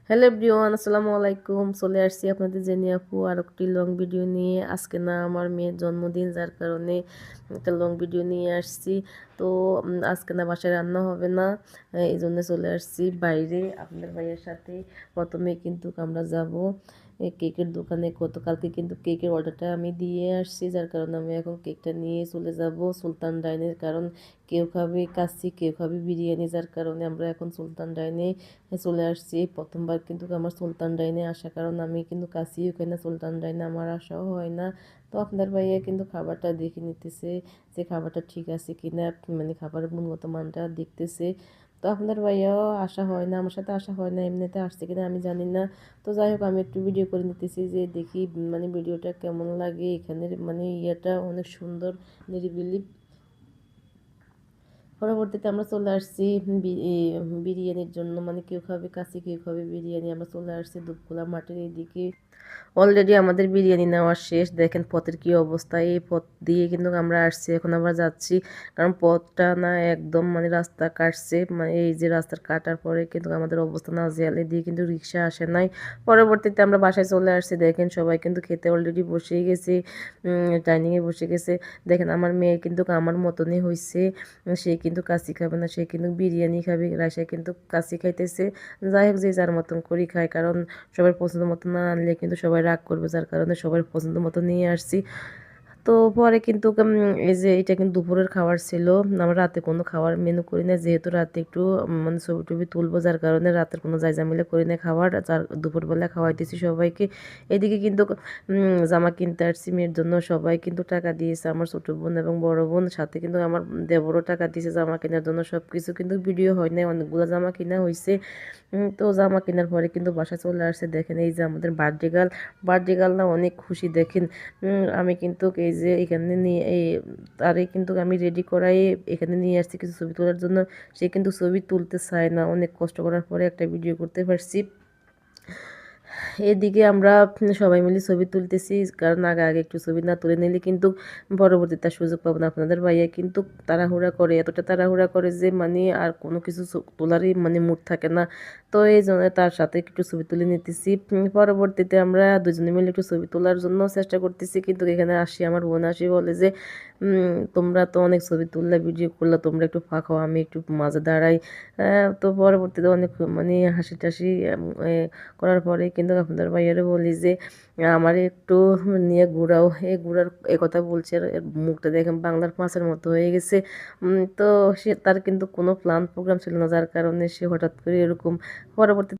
Hello everyone, আসসালামু আলাইকুম। চলে আসছি আপনাদের জেনি আপু আর একটি লং ভিডিও নিয়ে। আজকে না আমার মেয়ের জন্মদিন, যার কারণে একটা লং ভিডিও নিয়ে আসছি। তো আজকে না বাসায় রান্না হবে না, এই জন্য চলে আসছি বাইরে আপনাদের ভাইয়ের সাথে। প্রথমে কিন্তু আমরা যাব এই কেকের দোকানে। গতকালকে কিন্তু কেকের অর্ডারটা আমি দিয়ে আসছি, যার কারণে আমি এখন কেকটা নিয়ে চলে যাব সুলতান ডাইনের। কারণ কেউ খাবে কাচ্চি, কেউ খাবে বিরিয়ানি, যার কারণে আমরা এখন সুলতান ডাইনে চলে আসছি। প্রথমবার কিন্তু আমার সুলতান ডাইনে আসা, কারণ আমি কিন্তু কাছেই খাই না, সুলতান ডাইনে আমার আসাও হয় না। তো আপনার ভাইয়া কিন্তু খাবারটা দেখে নিতেছে যে খাবারটা ঠিক আছে কিনা, মানে খাবারের গুণগত মানটা দেখতেছে। তো আপনার ভাইয়াও আসা হয় না, আমার সাথে আসা হয় না, এমনিতে আসছে কিনা আমি জানি না। তো যাই হোক, আমি একটু ভিডিও করে নিতেছি যে দেখি মানে ভিডিওটা কেমন লাগে। এখানের মানে ইয়েটা অনেক সুন্দর, নিরিবিলি। পরবর্তীতে আমরা চলে আসছি বিরিয়ানির জন্য, মানে কেউ খাবে কাশি, কেউ খাবে বিরিয়ানি। আমরা চলে আসছি দুপকোলা মাঠের এইদিকে। অলরেডি আমাদের বিরিয়ানি নেওয়া শেষ। দেখেন পথের কি অবস্থা। এই পথ দিয়ে কিন্তু আমরা আসছি, এখন আমরা যাচ্ছি। কারণ পথটা না একদম মানে রাস্তা কাটছে, মানে এই যে রাস্তার কাটার পরে কিন্তু আমাদের অবস্থা নাজেহাল। দিয়ে কিন্তু রিক্সা আসে নাই। পরবর্তীতে আমরা বাসায় চলে আসছি। দেখেন সবাই কিন্তু খেতে অলরেডি বসেই গেছে, ডাইনিংয়ে বসে গেছে। দেখেন আমার মেয়ে কিন্তু আমার মতনই হয়েছে, সে কিন্তু কাশি খাবে না, সে কিন্তু বিরিয়ানি খাবে। রায়সা কিন্তু কাশি খাইতেছে। যাই হোক, যে যার মতন করি খায়, কারণ সবার পছন্দ মতো না আনলে কিন্তু সবাই রাগ করবে, যার কারণে সবার পছন্দ মতো নিয়ে আসছি। তো পরে কিন্তু এই যে এটা কিন্তু দুপুরের খাবার ছিল। আমরা রাতে কোনো খাওয়ার মেনু করি না, যেহেতু রাতে একটু মানে ছবি টবি তুলবো, যার কারণে রাতের কোনো জায়জামিলে করি না খাবার। যার দুপুরবেলা খাওয়াইতেছি সবাইকে। এদিকে কিন্তু জামা কিনতে আসছি মেয়ের জন্য। সবাই কিন্তু টাকা দিয়েছে, আমার ছোটো বোন এবং বড় বোন, সাথে কিন্তু আমার দেবরও টাকা দিয়েছে জামা কেনার জন্য। সব কিছু কিন্তু ভিডিও হয় না, অনেকগুলো জামা কিনা হয়েছে। তো জামা কেনার পরে কিন্তু বাসায় চলে আসছে। দেখেন এই যে আমাদের বার্থডে গার্ল না অনেক খুশি। দেখেন আমি কিন্তু এই যে এখানে নিয়ে এই তারে কিন্তু আমি রেডি করাই এখানে নিয়ে আসছি কিছু ছবি তোলার জন্য। সে কিন্তু ছবি তুলতে চায় না, অনেক কষ্ট করার পরে একটা ভিডিও করতে পারছি। এদিকে আমরা সবাই মিলে ছবি তুলতেছি, কারণ আগে আগে একটু ছবি না তুলে নিলে কিন্তু পরবর্তীতে তার সুযোগ পাবো না। আপনাদের ভাইয়া কিন্তু তাড়াহুড়া করে, এতটা তাড়াহুড়া করে যে মানে আর কোনো কিছু তোলারই মানে মুড থাকে না। তো এই জন্য তার সাথে একটু ছবি তুলে নিতেছি। পরবর্তীতে আমরা দুজনে মিলে একটু ছবি তোলার জন্য চেষ্টা করতেছি, কিন্তু এখানে আসি আমার বোন আসি বলে যে তোমরা তো অনেক ছবি তুললে, ভিডিও করলে, তোমরা একটু ফাঁকাও, আমি একটু মাঝে দাঁড়াই। তো পরবর্তীতে অনেক মানে হাসি টাসি করার পরে কিন্তু আপনাদের ভাইয়ারে বলি যে আমার একটু নিয়ে ঘুরাও। এই ঘুরার কথা বলছে, আর এর মুখটা দেখেন বাংলার মাছের মতো হয়ে গেছে। তো সে তার কিন্তু কোনো প্ল্যান প্রোগ্রাম ছিল না, যার কারণে সে হঠাৎ করে এরকম। পরবর্তী